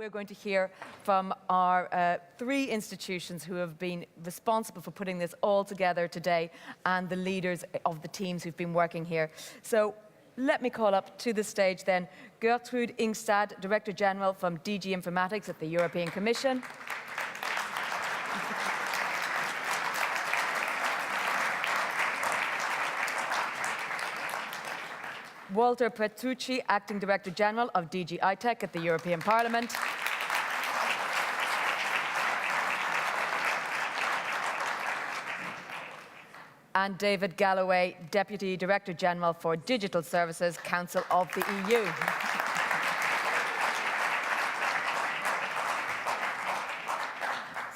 we're going to hear from our three institutions who have been responsible for putting this all together today and the leaders of the teams who've been working here. So let me call up to the stage then Gertrud Ingestad, Director General from DG Informatics at the European Commission. Walter Petrucci, Acting Director General of DIGITEC at the European Parliament. And David Galloway, Deputy Director General for Digital Services, Council of the EU.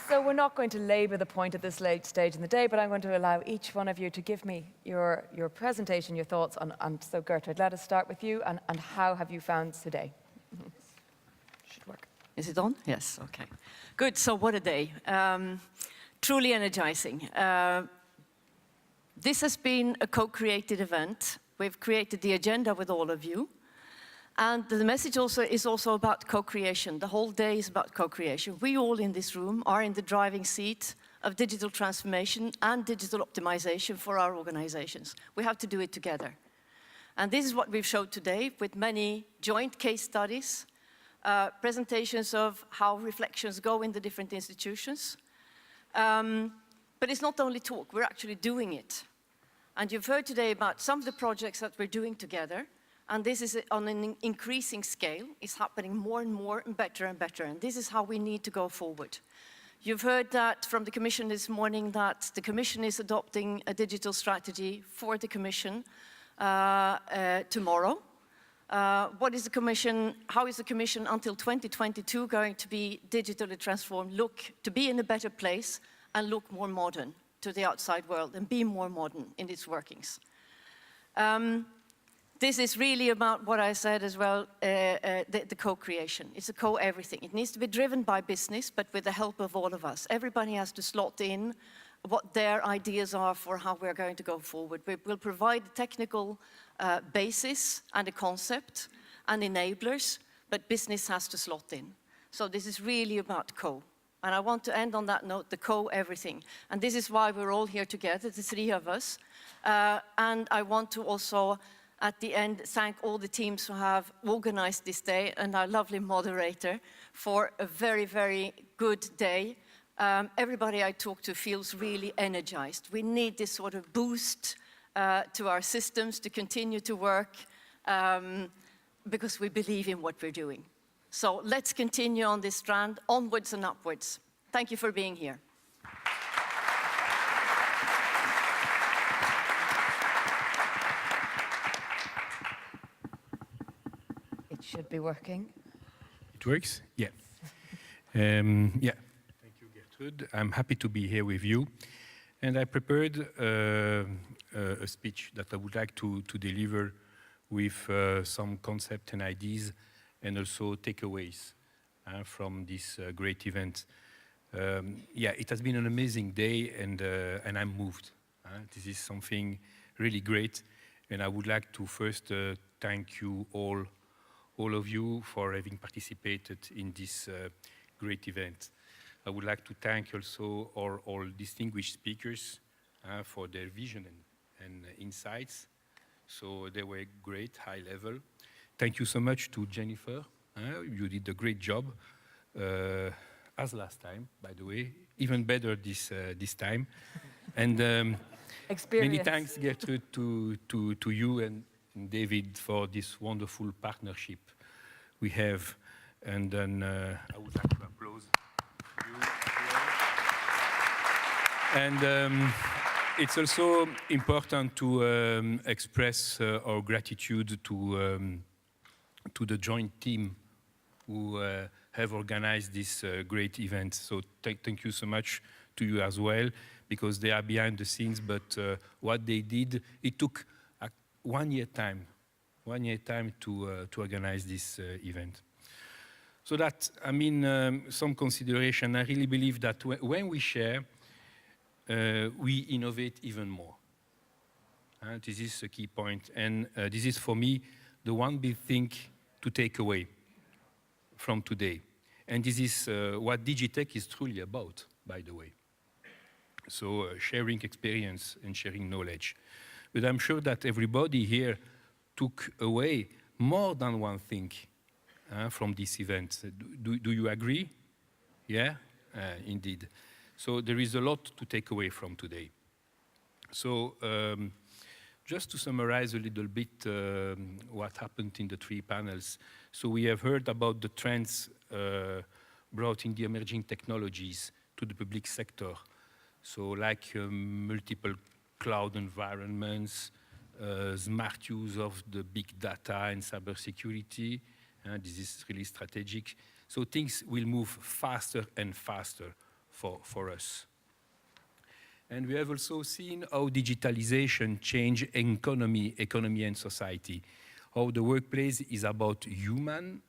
So we're not going to labour the point at this late stage in the day, but I'm going to allow each one of you to give me your presentation, your thoughts on so Gertrud, let us start with you, and how have you found today? Should work. Is it on? Yes, okay. Good, so what a day. Truly energizing. This has been a co-created event. We've created the agenda with all of you. And the message is also about co-creation. The whole day is about co-creation. We all in this room are in the driving seat of digital transformation and digital optimization for our organizations. We have to do it together. And this is what we've showed today with many joint case studies, presentations of how reflections go in the different institutions. But it's not only talk, we're actually doing it. And you've heard today about some of the projects that we're doing together. And this is on an increasing scale. It's happening more and more and better and better. And this is how we need to go forward. You've heard that from the Commission this morning that the Commission is adopting a digital strategy for the Commission tomorrow. What is the Commission, how is the Commission until 2022 going to be digitally transformed, to be in a better place and look more modern to the outside world and be more modern in its workings? This is really about what I said as well, the co-creation. It's a co-everything. It needs to be driven by business, but with the help of all of us. Everybody has to slot in what their ideas are for how we're going to go forward. We will provide the technical basis and a concept and enablers, but business has to slot in. So this is really about co. And I want to end on that note, the co-everything. And this is why we're all here together, the three of us. And I want to also, at the end, thank all the teams who have organized this day and our lovely moderator for a very, very good day. Everybody I talk to feels really energized. We need this sort of boost to our systems to continue to work because we believe in what we're doing. So let's continue on this strand, onwards and upwards. Thank you for being here. Should be working. It works? Yeah. Yeah. Thank you, Gertrud. I'm happy to be here with you. And I prepared a speech that I would like to deliver with some concepts and ideas and also takeaways from this great event. Yeah, it has been an amazing day and I'm moved. This is something really great. And I would like to first thank you all of you for having participated in this great event. I would like to thank also all distinguished speakers for their vision and insights. So they were great, high level. Thank you so much to Jennifer. You did a great job, as last time, by the way. Even better this time. And many thanks, Gertrude, to you and David for this wonderful partnership we have. And then I would like to applaud you. And it's also important to express our gratitude to the joint team who have organized this great event. So thank you so much to you as well, because they are behind the scenes, but what they did, it took 1 year time to organize this event. So that, I mean, some consideration. I really believe that when we share, we innovate even more. This is a key point. And this is, for me, the one big thing to take away from today. And this is what DIGITEC is truly about, by the way. So sharing experience and sharing knowledge. But I'm sure that everybody here took away more than one thing from this event. Do you agree? Yeah, indeed. So there is a lot to take away from today. So just to summarize a little bit what happened in the 3 panels. So we have heard about the trends brought in the emerging technologies to the public sector. So like multiple cloud environments, smart use of the big data and cybersecurity. This is really strategic. So things will move faster and faster for us. And we have also seen how digitalization change economy and society. How the workplace is about human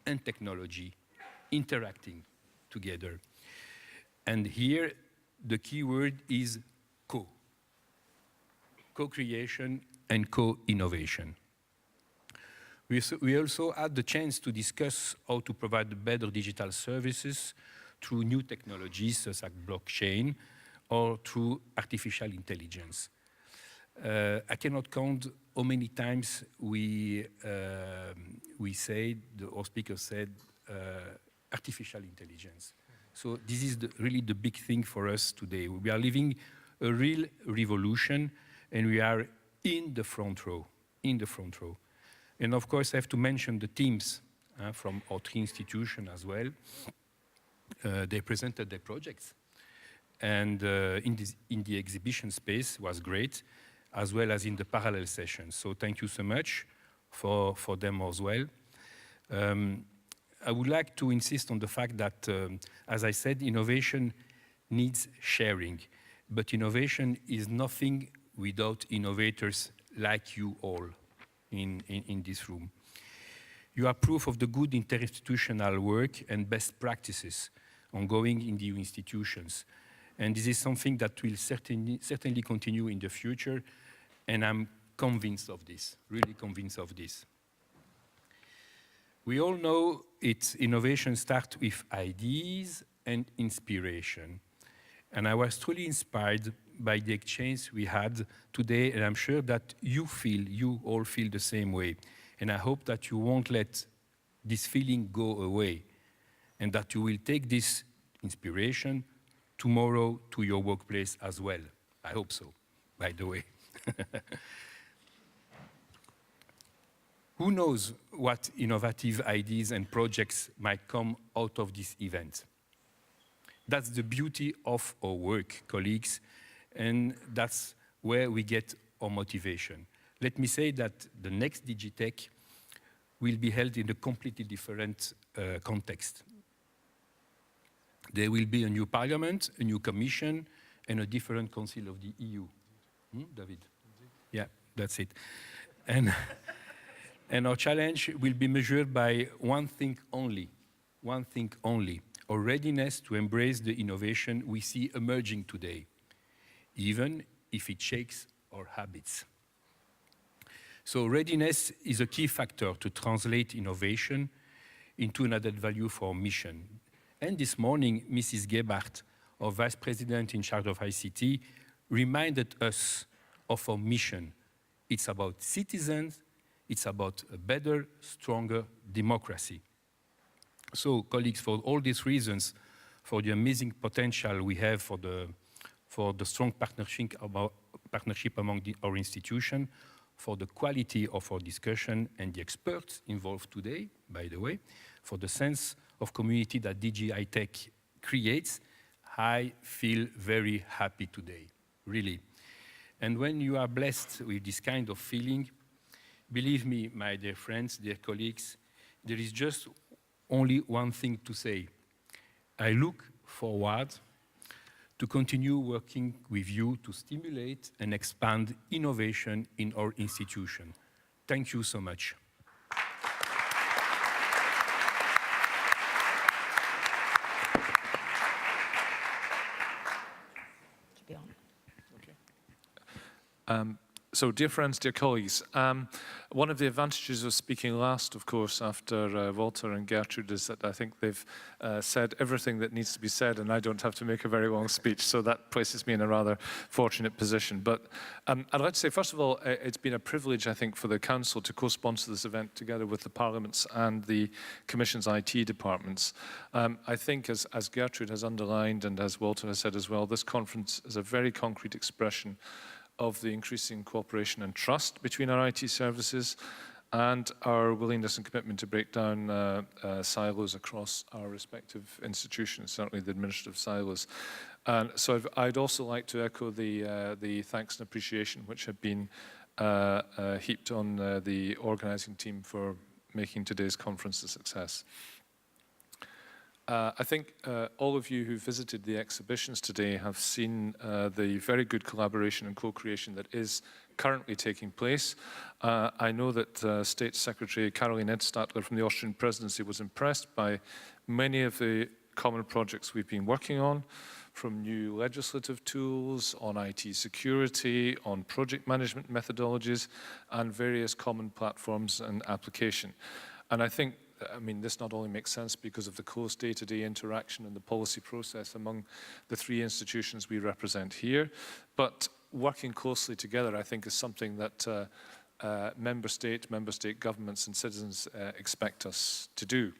and technology interacting together. And here, the key word is co-creation and co-innovation. We also had the chance to discuss how to provide better digital services through new technologies such as blockchain or through artificial intelligence. I cannot count how many times we said, our speaker said, artificial intelligence. So this is really the big thing for us today. We are living a real revolution, and we are in the front row, And of course, I have to mention the teams from our 3 institutions as well. They presented their projects. And in the exhibition space was great, as well as in the parallel sessions. So thank you so much for them as well. I would like to insist on the fact that, as I said, innovation needs sharing. But innovation is nothing without innovators like you all in this room. You are proof of the good interinstitutional work and best practices ongoing in the institutions. And this is something that will certainly continue in the future, and I'm convinced of this, really convinced of this. We all know innovation starts with ideas and inspiration. And I was truly inspired by the exchange we had today, and I'm sure that you all feel the same way. And I hope that you won't let this feeling go away, and that you will take this inspiration tomorrow to your workplace as well. I hope so, by the way. Who knows what innovative ideas and projects might come out of this event? That's the beauty of our work, colleagues, and that's where we get our motivation. Let me say that the next DIGITEC will be held in a completely different context. There will be a new parliament, a new commission, and a different council of the EU. David? Yeah, that's it. And our challenge will be measured by one thing only, our readiness to embrace the innovation we see emerging today, even if it shakes our habits. So readiness is a key factor to translate innovation into an added value for our mission. And this morning, Mrs. Gebhardt, our Vice President in charge of ICT, reminded us of our mission. It's about citizens, it's about a better, stronger democracy. So, colleagues, for all these reasons, for the amazing potential we have for the strong partnership among our institution, for the quality of our discussion and the experts involved today, by the way, for the sense of community that DIGITEC creates, I feel very happy today, really. And when you are blessed with this kind of feeling, believe me, my dear friends, dear colleagues, there is just only one thing to say. I look forward to continue working with you to stimulate and expand innovation in our institution. Thank you so much. To be on. Okay. So, dear friends, dear colleagues, one of the advantages of speaking last, of course, after Walter and Gertrud, is that I think they've said everything that needs to be said, and I don't have to make a very long speech, so that places me in a rather fortunate position. But I'd like to say, first of all, it's been a privilege, I think, for the Council to co-sponsor this event together with the Parliament's and the Commission's IT departments. I think, as Gertrud has underlined, and as Walter has said as well, this conference is a very concrete expression of the increasing cooperation and trust between our IT services and our willingness and commitment to break down silos across our respective institutions, certainly the administrative silos. And so I'd also like to echo the thanks and appreciation which have been heaped on the organising team for making today's conference a success. I think all of you who visited the exhibitions today have seen the very good collaboration and co-creation that is currently taking place. I know that State Secretary Caroline Edstadler from the Austrian Presidency was impressed by many of the common projects we've been working on, from new legislative tools, on IT security, on project management methodologies, and various common platforms and application. And I think, this not only makes sense because of the close day-to-day interaction and the policy process among the three institutions we represent here, but working closely together, I think, is something that member state governments and citizens expect us to do.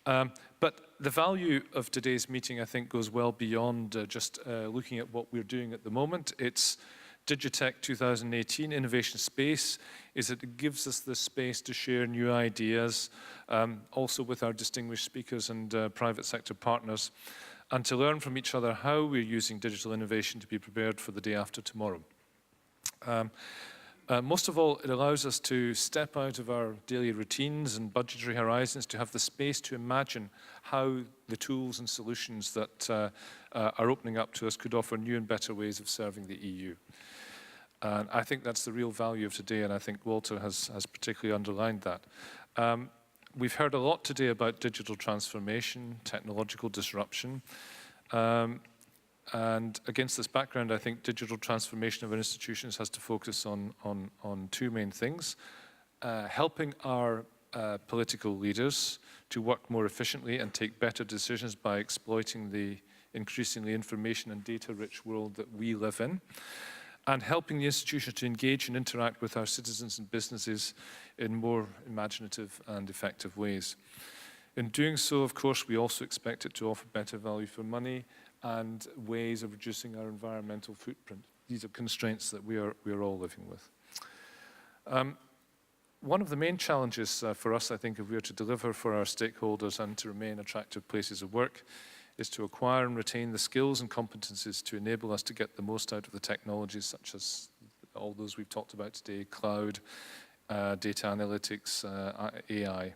But the value of today's meeting, I think, goes well beyond just looking at what we're doing at the moment. It's DIGITEC 2018 Innovation Space is that it gives us the space to share new ideas, also with our distinguished speakers and private sector partners, and to learn from each other how we're using digital innovation to be prepared for the day after tomorrow. Most of all, it allows us to step out of our daily routines and budgetary horizons to have the space to imagine how the tools and solutions that are opening up to us could offer new and better ways of serving the EU. And I think that's the real value of today, and I think Walter has particularly underlined that. We've heard a lot today about digital transformation, technological disruption, and against this background, I think digital transformation of our institutions has to focus on two main things. Helping our political leaders to work more efficiently and take better decisions by exploiting the increasingly information and data-rich world that we live in, and helping the institution to engage and interact with our citizens and businesses in more imaginative and effective ways. In doing so, of course, we also expect it to offer better value for money and ways of reducing our environmental footprint. These are constraints that we are all living with. One of the main challenges for us, I think, if we are to deliver for our stakeholders and to remain attractive places of work, is to acquire and retain the skills and competencies to enable us to get the most out of the technologies, such as all those we've talked about today: cloud, data analytics, AI,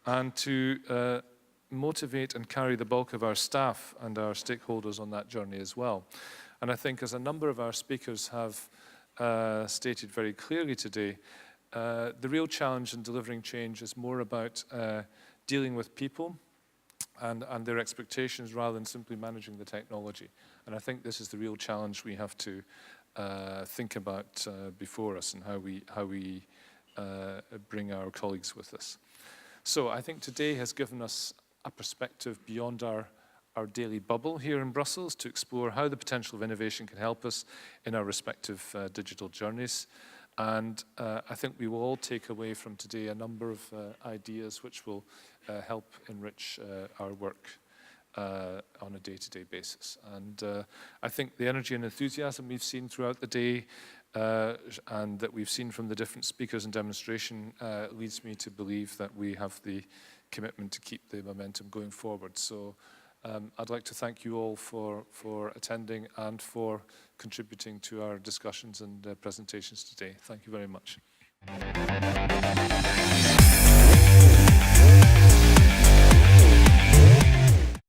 and to motivate and carry the bulk of our staff and our stakeholders on that journey as well. And I think, as a number of our speakers have stated very clearly today, the real challenge in delivering change is more about dealing with people and their expectations rather than simply managing the technology. And I think this is the real challenge we have to think about before us, and how we bring our colleagues with us. So I think today has given us a perspective beyond our daily bubble here in Brussels to explore how the potential of innovation can help us in our respective digital journeys. And I think we will all take away from today a number of ideas which will help enrich our work on a day-to-day basis. And I think the energy and enthusiasm we've seen throughout the day and that we've seen from the different speakers and demonstration leads me to believe that we have the commitment to keep the momentum going forward. So I'd like to thank you all for attending and for contributing to our discussions and presentations today. Thank you very much.